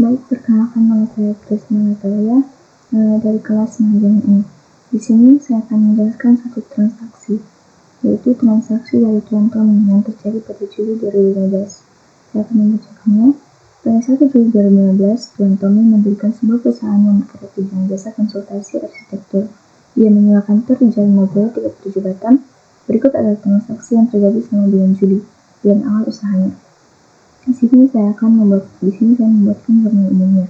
Baik, perkenalkan nama saya Trisna Natalia dari kelas manajemen E. Di sini saya akan menjelaskan satu transaksi, yaitu transaksi dari Tuan Tommy yang terjadi pada Juli 2015. Saya akan membacakannya. Pada 1 Juli 2015, Tuan Tommy mendirikan sebuah perusahaan yang bergerak di bidang jasa konsultasi arsitektur. Ia menyewa kantor di Jalan Maguire 37 Batam. Berikut adalah transaksi yang terjadi selama bulan Juli, bulan awal usahanya. Di sini saya membuatkan jurnal umumnya.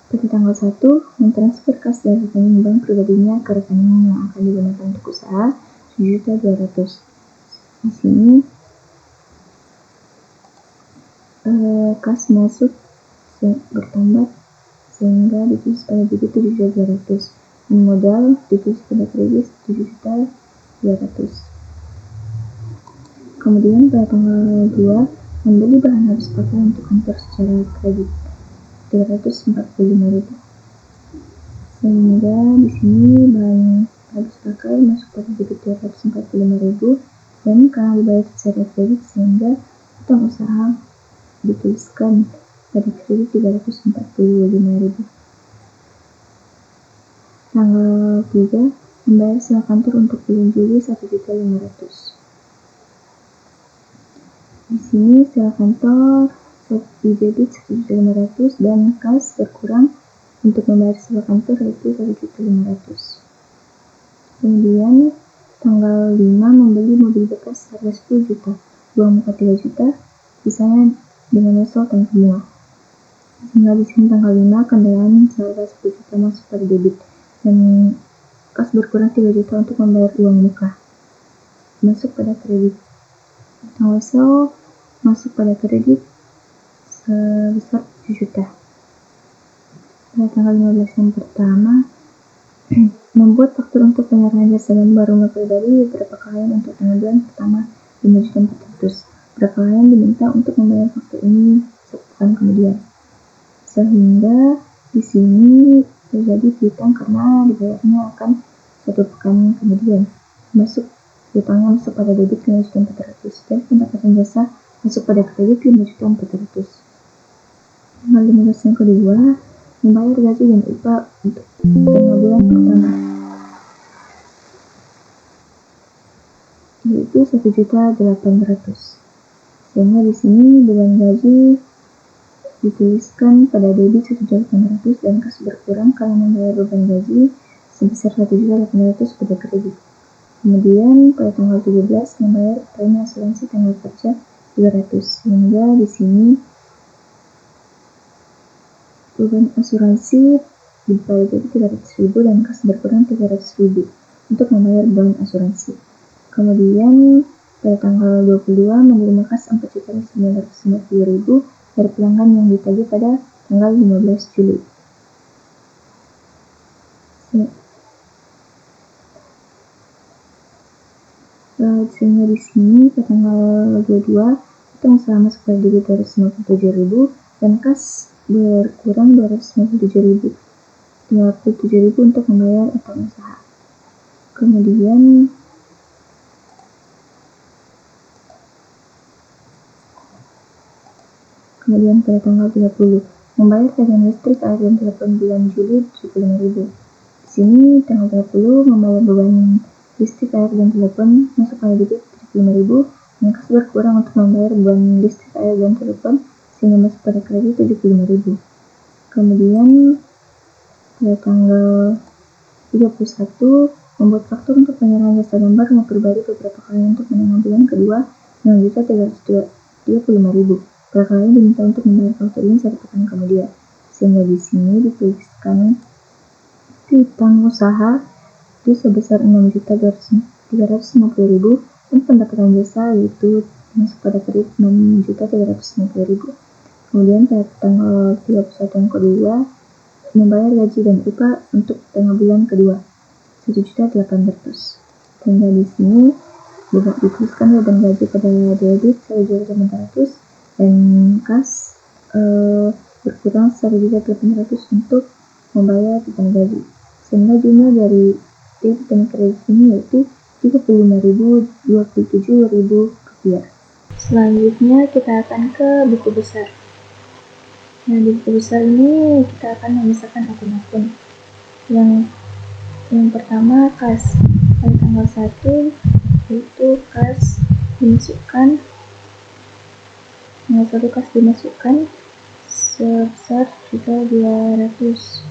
Pada tanggal 1, mentransfer kas dari rekening bank pribadinya ke rekening yang akan digunakan untuk usaha 7.200.000. Di sini kas masuk bertambah sehingga ditulis pada debit 7.200.000 dan modal ditulis pada kredit 7.200.000. Kemudian pada tanggal 2, membeli bahan habis pakai untuk kantor secara kredit 345.000. Sehingga di sini bahan habis pakai masuk pada debit 345.000 dan karena dibayar secara kredit sehingga utang usaha dituliskan pada kredit 345.000. Tanggal 3, membayar sewa kantor untuk bulan Juli 1.500.000. Di sini sewa kantor di debit 1.500.000 dan kas berkurang untuk membayar sewa kantor yaitu 1.500.000. Kemudian tanggal 5 membeli mobil bekas harga 10 juta, uang muka 3 juta, sisanya dengan nyesel tanpa bunga. Sehingga di sini tanggal 5 kendaraan seharga 10 juta masuk pada debit dan kas berkurang 3 juta untuk membayar uang muka masuk pada kredit. Tanggal sel masuk pada kredit sebesar 7 juta. Pada tanggal 15 yang pertama membuat faktur untuk penyerahan jasa gambar rumah pribadi beberapa klien untuk bulan pertama 5.400.000. Beberapa klien diminta untuk membayar faktur ini sepekan kemudian. Sehingga di sini terjadi piutang karena dibayarnya akan 1 pekan kemudian. Piutangnya masuk pada debit 5.400.000 dan pendapatan jasa masuk pada kredit 5.400.000. Tanggal 15 yang kedua, membayar gaji dan upah untuk bulan pertama, yaitu 1.800.000. Sehingga di sini beban gaji dituliskan pada debit 1.800.000 dan kas berkurang karena membayar beban gaji sebesar 1.800.000 pada kredit. Kemudian pada tanggal 17 membayar premi asuransi tenaga kerja 300, sehingga di sini beban asuransi dibayar jadi 300.000 dan kas berkurang 300.000 untuk membayar beban asuransi. Kemudian pada tanggal 22 menerima kas 4.950.000 dari pelanggan yang ditagih pada tanggal 15 Juli. Sehingga di sini pada tanggal 22 utang usaha masuk pada debit 257.000 dan kas berkurang 257.000 untuk membayar utang usaha. Kemudian pada tanggal 30 membayar tagihan listrik, air dan telepon bulan Juli 75.000. Di sini tanggal 30 membayar beban listrik, air dan telepon masuk pada debit 75.000 dan kas berkurang untuk membayar beban listrik, air dan telepon sehingga masuk pada kredit 75.000. Kemudian pada tanggal 31 membuat faktur untuk penyerahan jasa gambar rumah pribadi beberapa klien untuk menengah bulan kedua 6.335.000. Para klien diminta untuk membayar faktur ini 1 pekan kemudian. Sehingga di sini dituliskan piutang usaha itu sebesar 6.350.000 dan pendapatan jasa yaitu masuk pada kredit 6.350.000. Kemudian pada tanggal 31 yang kedua membayar gaji dan upah untuk tengah bulan kedua 1.800.000. Sehingga di sini dituliskan beban gaji pada debit 1.800.000 dan kas berkurang 1.800.000 untuk membayar beban gaji. Sehingga jumlah dari debit dan kredit ini yaitu 35.027.000 rupiah. Selanjutnya kita akan ke buku besar. Nah, di buku besar ini kita akan memisahkan akun-akun. Yang pertama kas. Pada tanggal 1 itu kas dimasukkan, tanggal 1 kas dimasukkan sebesar 1.200.000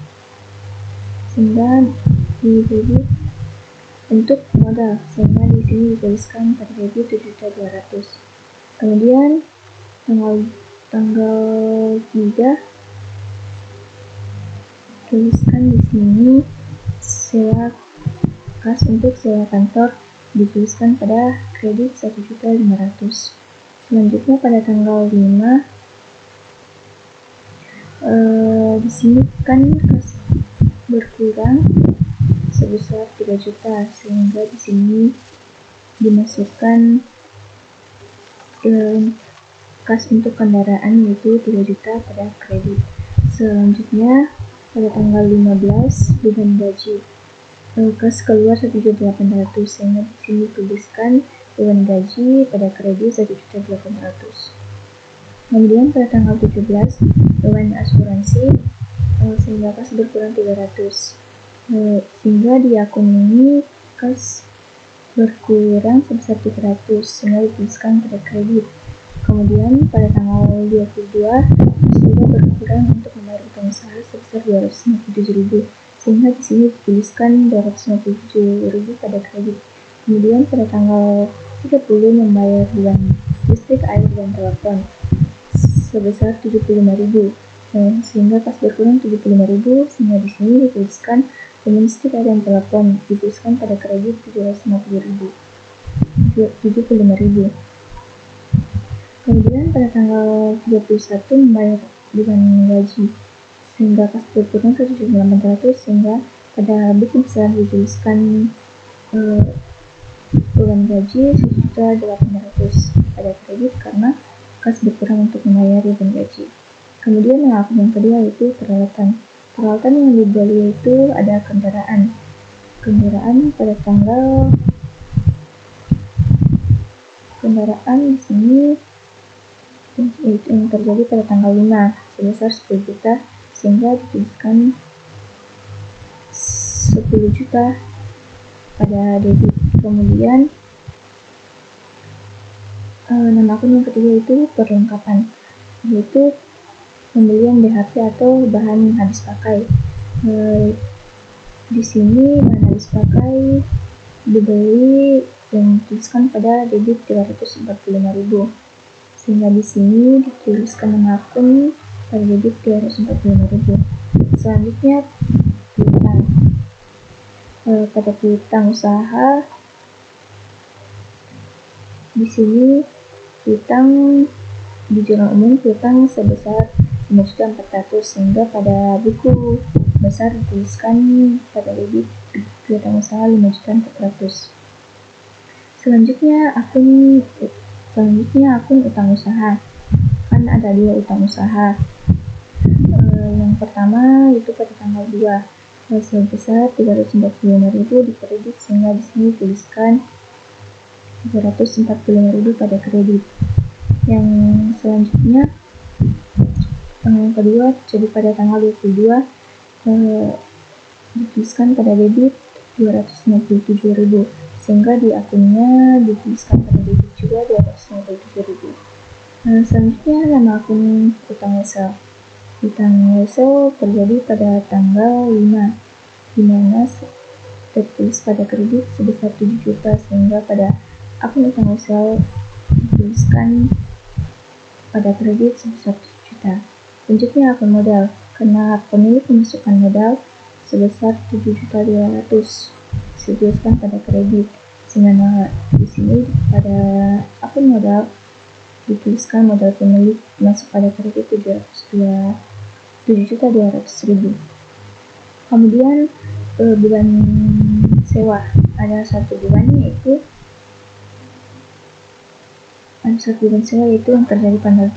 sehingga didebit untuk modal, sehingga di sini dituliskan pada debit 7.200.000. Kemudian tanggal 3 tuliskan di sini sewa kas untuk sewa kantor, dituliskan pada kredit 1.500.000. Selanjutnya pada tanggal 5 di sini kan kas berkurang sebesar 3 juta, sehingga di sini dimasukkan kas untuk kendaraan yaitu 3 juta pada kredit. Selanjutnya pada tanggal 15 beban gaji, kas keluar 1.800.000, sehingga di sini tuliskan beban gaji pada kredit 1.800.000. Kemudian pada tanggal 17 beban asuransi, sehingga kas berkurang 300, sehingga di akun ini kas berkurang sebesar 300, sehingga dituliskan pada kredit. Kemudian pada tanggal 22 sudah berkurang untuk membayar utang usaha sebesar 257.000, sehingga di sini dituliskan 257.000 pada kredit. Kemudian pada tanggal 30 membayar bulan listrik, air, dan telepon sebesar 75.000, sehingga kas berkurang 75.000, sehingga di sini dituliskan bulan listrik, air, dan telepon dituliskan pada kredit 75.000. Kemudian pada tanggal 31 membayar beban gaji, sehingga kas berkurang 1.800, sehingga pada buku besar dituliskan beban gaji 1.800 pada kredit karena kas berkurang untuk membayar beban gaji. Kemudian akun yang kedua yaitu peralatan. Peralatan yang dibeli itu ada kendaraan pada tanggal di sini yaitu yang terjadi pada tanggal 5 sebesar 10 juta, sehingga dituliskan 10 juta pada debit. Kemudian nama akun yang ketiga itu perlengkapan, yaitu pembelian BHP atau bahan habis pakai. Di sini bahan habis pakai dibeli dan dituliskan pada debit 345.000, sehingga di sini dituliskan nama akun pada debit 345.000. Selanjutnya piutang. Pada piutang usaha, di sini piutang di jurnal umum piutang sebesar 5.400.000, sehingga pada buku besar dituliskan pada debit piutang usaha 5.400.000. Selanjutnya akun utang usaha. Kan ada 2 utang usaha. Yang pertama itu pada tanggal 2 sebesar 345.000 di kredit, sehingga di sini tuliskan 345.000 pada kredit. Yang selanjutnya yang kedua jadi pada tanggal 22 dituliskan pada debit 257.000, sehingga di akunnya dituliskan pada debit juga 257.000. Selanjutnya nama akun utang wesel. Utang wesel terjadi pada tanggal 5, di mana tertulis pada kredit sebesar 7 juta, sehingga pada akun utang wesel dituliskan pada kredit sebesar 7 juta. Selanjutnya akun modal, karena pemilik memasukkan modal sebesar 7.200.000 dituliskan pada kredit, sehingga di sini pada akun modal dituliskan modal pemilik masuk pada kredit 7.200.000. Kemudian beban sewa, ada satu beban sewa yaitu yang terjadi pada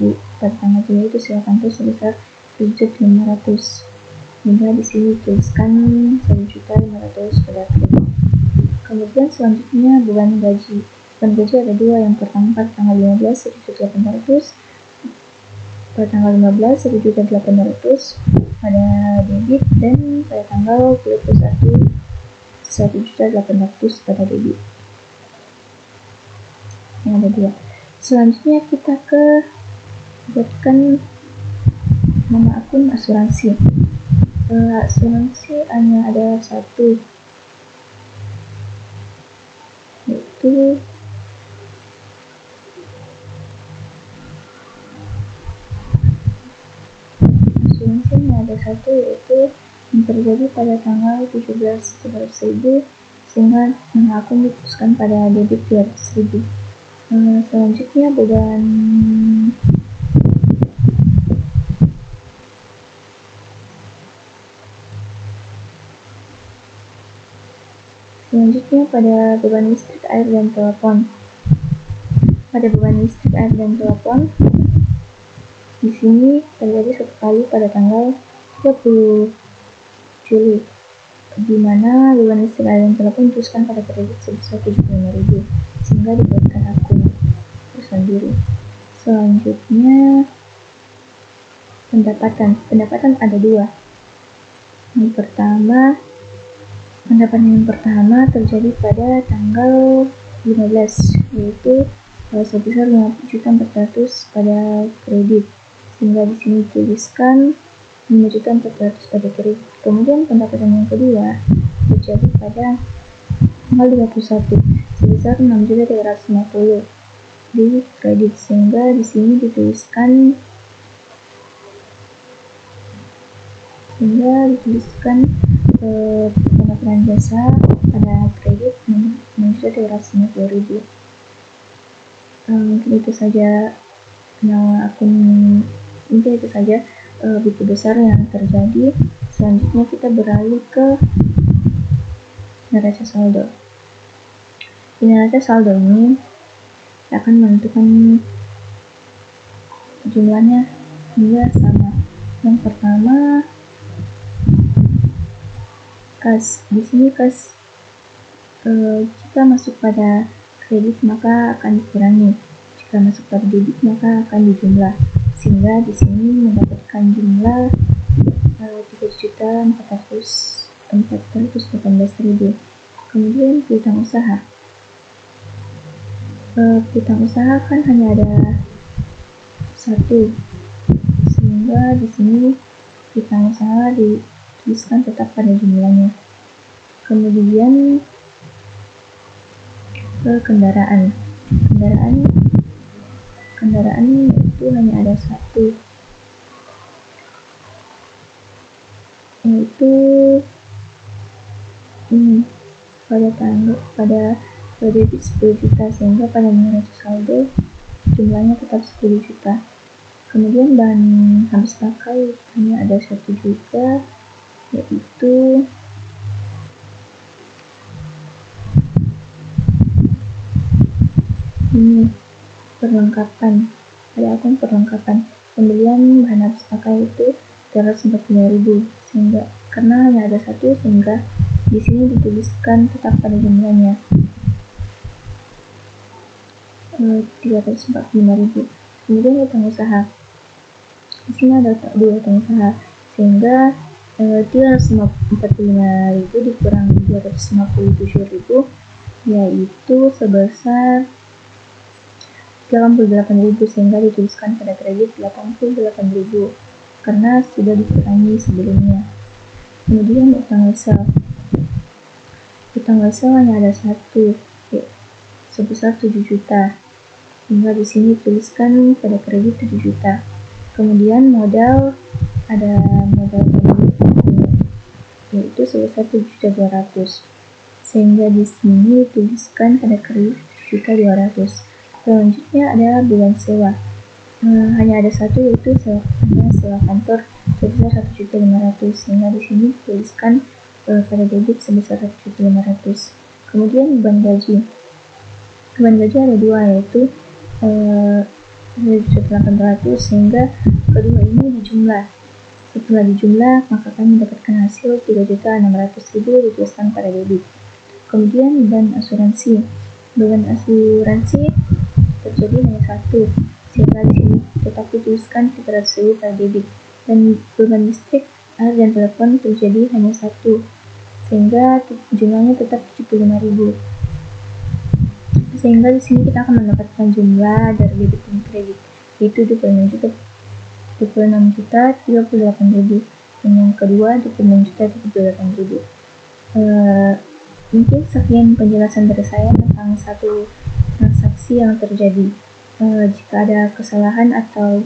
tanggal 3 itu sewa kantor sebesar 7.500.000, hingga di sini dituliskan 1.500.000 pada kredit. Kemudian selanjutnya beban gaji. Beban gaji ada dua, yang pertama pada tanggal 15 1.800.000, pada tanggal 15 1.800.000 pada debit, dan pada tanggal 21 1.800.000 pada debit. Yang ada dua. Selanjutnya kita buatkan nama akun asuransi. Asuransi hanya ada satu, yaitu yang terjadi pada tanggal 17.100.000, sehingga nama akun diputuskan pada debit 200.000. Selanjutnya pada beban listrik, air, dan telepon. Pada beban listrik, air, dan telepon, di sini terjadi satu kali pada tanggal 30 Juli, di mana beban listrik, air, dan telepon diputuskan pada kredit sebesar 75.000, sehingga dibuatkan akun tersendiri. Selanjutnya pendapatan ada dua. Pendapatan yang pertama terjadi pada tanggal 15, yaitu sebesar 50.400.000 pada kredit, sehingga di sini tuliskan 5.400.000 pada kredit. Kemudian pendapatan yang kedua terjadi pada tanggal 31 sebesar 6.350.000 di kredit, sehingga di sini dituliskan pendapatan jasa pada kredit 6.350.000. Mungkin itu saja buku besar yang terjadi. Selanjutnya kita beralih ke neraca saldo. Di neraca saldo ini akan menentukan jumlahnya hingga sama. Yang pertama kas. Di sini kas jika masuk pada kredit maka akan dikurangi, jika masuk pada debit maka akan dijumlah, sehingga di sini mendapatkan jumlah 3.418.000. Kemudian piutang usaha. Piutang usaha kan hanya ada satu, sehingga di sini piutang usaha dituliskan tetap pada jumlahnya. Kemudian kendaraan itu hanya ada satu, yaitu pada debit 10 juta, sehingga pada neraca saldo jumlahnya tetap 10 juta. Kemudian bahan habis pakai hanya ada 1 juta, yaitu ini perlengkapan. Pada akun perlengkapan, pembelian bahan habis pakai itu 345.000, sehingga karena hanya ada satu, sehingga di sini dituliskan tetap pada jumlahnya 345.000. Kemudian utang usaha. Di sini ada dua utang usaha, sehingga 345.000 dikurangi 257.000, yaitu sebesar 88.000, sehingga dituliskan pada kredit 88.000 karena sudah dikurangi sebelumnya. Kemudian utang wesel. Utang wesel hanya ada satu, sebesar 7 juta, sehingga di sini tuliskan pada kredit 7 juta. Kemudian modal yaitu sebesar 7.200.000, sehingga di sini tuliskan pada kredit 7.200.000. Selanjutnya ada beban sewa. Hanya ada satu, yaitu sewa kantor sebesar 1.500.000, sehingga di sini tuliskan pada debit sebesar 1.500.000. Kemudian beban gaji. Beban gaji ada dua, yaitu 1.800.000, sehingga kedua ini dijumlah. Setelah dijumlah maka kami mendapatkan hasil 3.600.000 dituliskan pada debit. Kemudian beban asuransi. Beban asuransi terjadi hanya satu, sehingga di sini tetap dituliskan 300.000 per debit. Dan beban listrik, air, dan telepon terjadi hanya satu, sehingga jumlahnya tetap 75.000. Sehingga di sini kita akan mendapatkan jumlah dari debit dan kredit, yaitu 26.038.000, dan yang kedua 26.038.000. Mungkin sekian penjelasan dari saya tentang satu transaksi yang terjadi. Jika ada kesalahan atau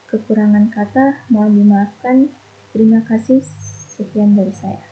kekurangan kata, mohon dimaafkan. Terima kasih. Sekian dari saya.